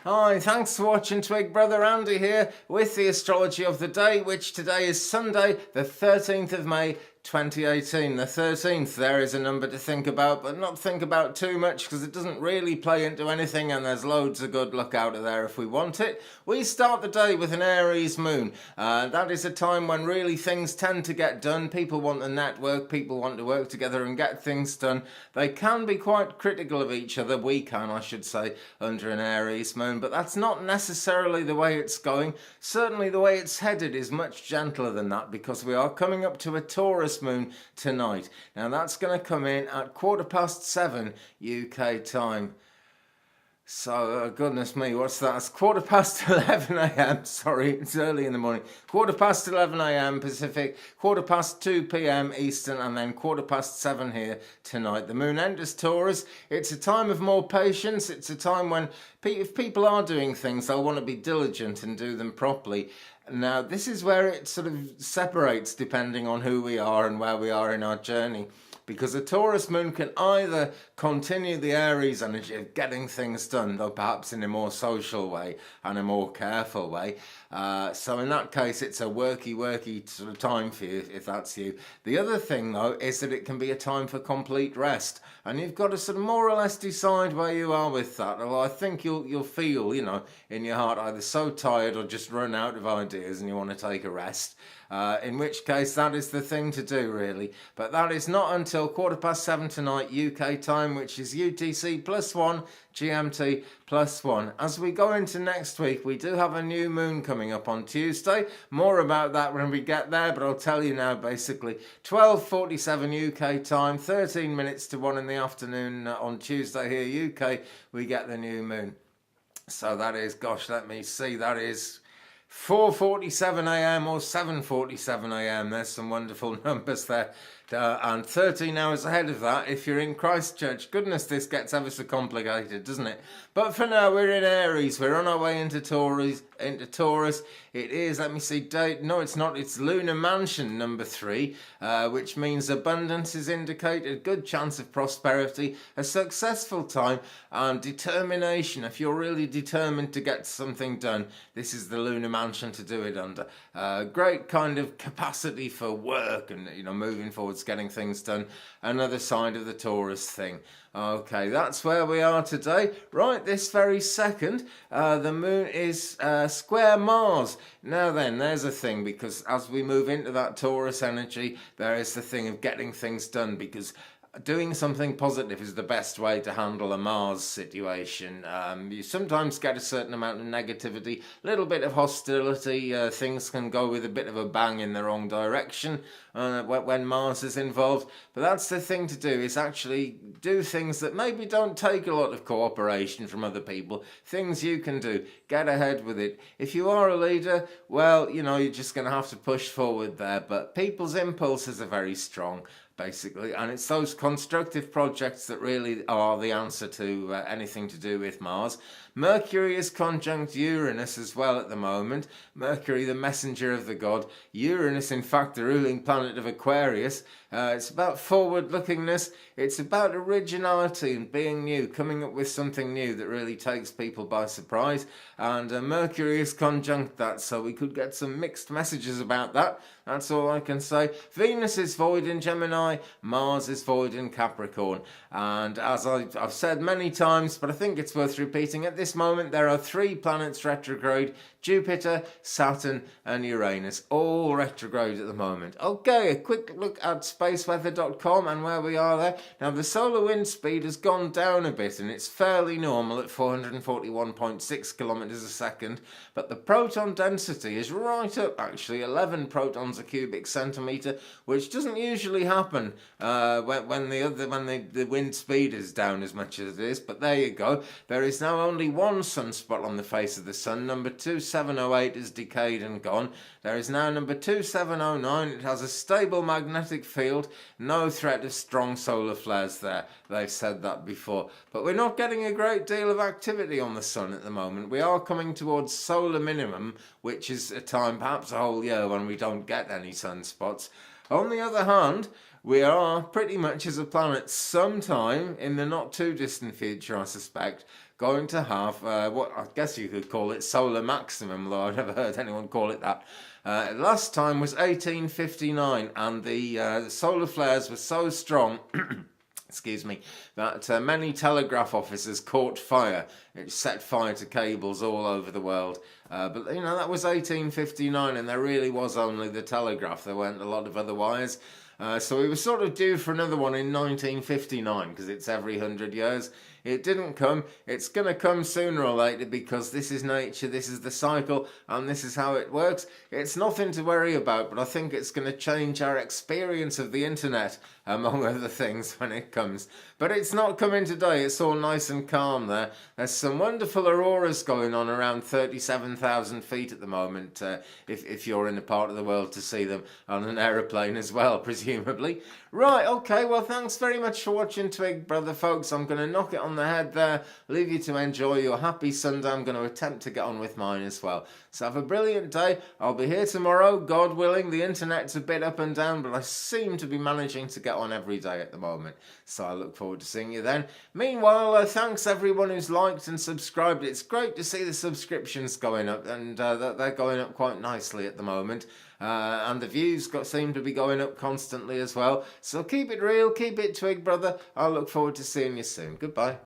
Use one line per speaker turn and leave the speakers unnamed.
Hi, thanks for watching Twig. Brother Andy here with the astrology of the day, which today is Sunday, the 13th of May, 2018. The 13th, there is a number to think about, but not think about too much because it doesn't really play into anything and there's loads of good luck out of there if we want it. We start the day with an Aries moon. That is a time when really things tend to get done. People want to network, people want to work together and get things done. They can be quite critical of each other, we can, I should say, under an Aries moon, but that's not necessarily the way it's going. Certainly the way it's headed is much gentler than that because we are coming up to a Taurus moon tonight. Now that's going to come in at 7:15 UK time. So, goodness me, what's that? It's 11:15 a.m. Sorry, it's early in the morning. 11:15 a.m. Pacific, 2:15 p.m. Eastern, and then 7:15 here tonight. The moon enters Taurus. It's a time of more patience. It's a time when if people are doing things, they'll want to be diligent and do them properly. Now, this is where it sort of separates depending on who we are and where we are in our journey. Because a Taurus moon can either continue the Aries energy of getting things done, though perhaps in a more social way and a more careful way. So in that case, it's a worky sort of time for you, if that's you. The other thing, though, is that it can be a time for complete rest. And you've got to sort of more or less decide where you are with that. Although I think you'll feel, in your heart either so tired or just run out of ideas and you want to take a rest. In which case, that is the thing to do, really. But that is not until 7:15 tonight UK time, which is UTC +1, GMT +1. As we go into next week, we do have a new moon coming up on Tuesday. More about that when we get there, but I'll tell you now, basically. 12:47 UK time, 13 minutes to 1 in the afternoon on Tuesday here, UK, we get the new moon. So that is, gosh, let me see, that is 4:47 a.m. or 7:47 a.m. There's some wonderful numbers there. And 13 hours ahead of that if you're in Christchurch. Goodness, this gets ever so complicated, doesn't it? But for now, we're in Aries. We're on our way into Taurus. It is, let me see, date. No, it's not. It's Lunar Mansion number 3, which means abundance is indicated, good chance of prosperity, a successful time, and determination. If you're really determined to get something done, this is the Lunar Mansion to do it under. Great kind of capacity for work and, moving forwards, getting things done. Another side of the Taurus thing. Okay, that's where we are today. Right, this very second, the moon is square Mars. Now then, there's a thing, because as we move into that Taurus energy, there is the thing of getting things done, because doing something positive is the best way to handle a Mars situation. You sometimes get a certain amount of negativity, a little bit of hostility. Things can go with a bit of a bang in the wrong direction when Mars is involved. But that's the thing to do, is actually do things that maybe don't take a lot of cooperation from other people. Things you can do. Get ahead with it. If you are a leader, well, you're just going to have to push forward there. But people's impulses are very strong, basically, and it's those constructive projects that really are the answer to anything to do with Mars. Mercury is conjunct Uranus as well at the moment. Mercury, the messenger of the god. Uranus, in fact, the ruling planet of Aquarius. It's about forward-lookingness. It's about originality and being new, coming up with something new that really takes people by surprise. And Mercury is conjunct that, so we could get some mixed messages about that. That's all I can say. Venus is void in Gemini. Mars is void in Capricorn. And as I've said many times, but I think it's worth repeating, at this moment there are 3 planets retrograde: Jupiter, Saturn and Uranus, all retrograde at the moment. Okay, a quick look at spaceweather.com and where we are there. Now, the solar wind speed has gone down a bit and it's fairly normal at 441.6 kilometers a second, but the proton density is right up, actually, 11 protons a cubic centimeter, which doesn't usually happen when the wind speed is down as much as it is. But there you go. There is now only one sunspot on the face of the sun. Number 2708 is decayed and gone. There is now number 2709. It has a stable magnetic field, no threat of strong solar flares there. They've said that before. But we're not getting a great deal of activity on the sun at the moment. We are coming towards solar minimum, which is a time, perhaps a whole year, when we don't get any sunspots. On the other hand, we are pretty much as a planet sometime in the not too distant future, I suspect, going to have what I guess you could call it solar maximum, though I've never heard anyone call it that. Last time was 1859, and the solar flares were so strong excuse me, that many telegraph offices caught fire. It set fire to cables all over the world. But, that was 1859, and there really was only the telegraph. There weren't a lot of other wires. So we were sort of due for another one in 1959, because it's every 100 years. It didn't come. It's going to come sooner or later, because this is nature, this is the cycle, and this is how it works. It's nothing to worry about, but I think it's going to change our experience of the internet, among other things, when it comes. But it's not coming today. It's all nice and calm there. There's some wonderful auroras going on around 37,000 feet at the moment, if you're in a part of the world to see them on an aeroplane as well, presumably. Right, okay, well, thanks very much for watching Twig, brother, folks. I'm going to knock it on the head there, leave you to enjoy your happy Sunday. I'm going to attempt to get on with mine as well. So have a brilliant day. I'll be here tomorrow, God willing. The internet's a bit up and down, but I seem to be managing to get on every day at the moment. So I look forward to seeing you then. Meanwhile, thanks everyone who's liked and subscribed. It's great to see the subscriptions going up, and they're going up quite nicely at the moment. And the views seem to be going up constantly as well. So keep it real, keep it Twig, brother. I look forward to seeing you soon. Goodbye.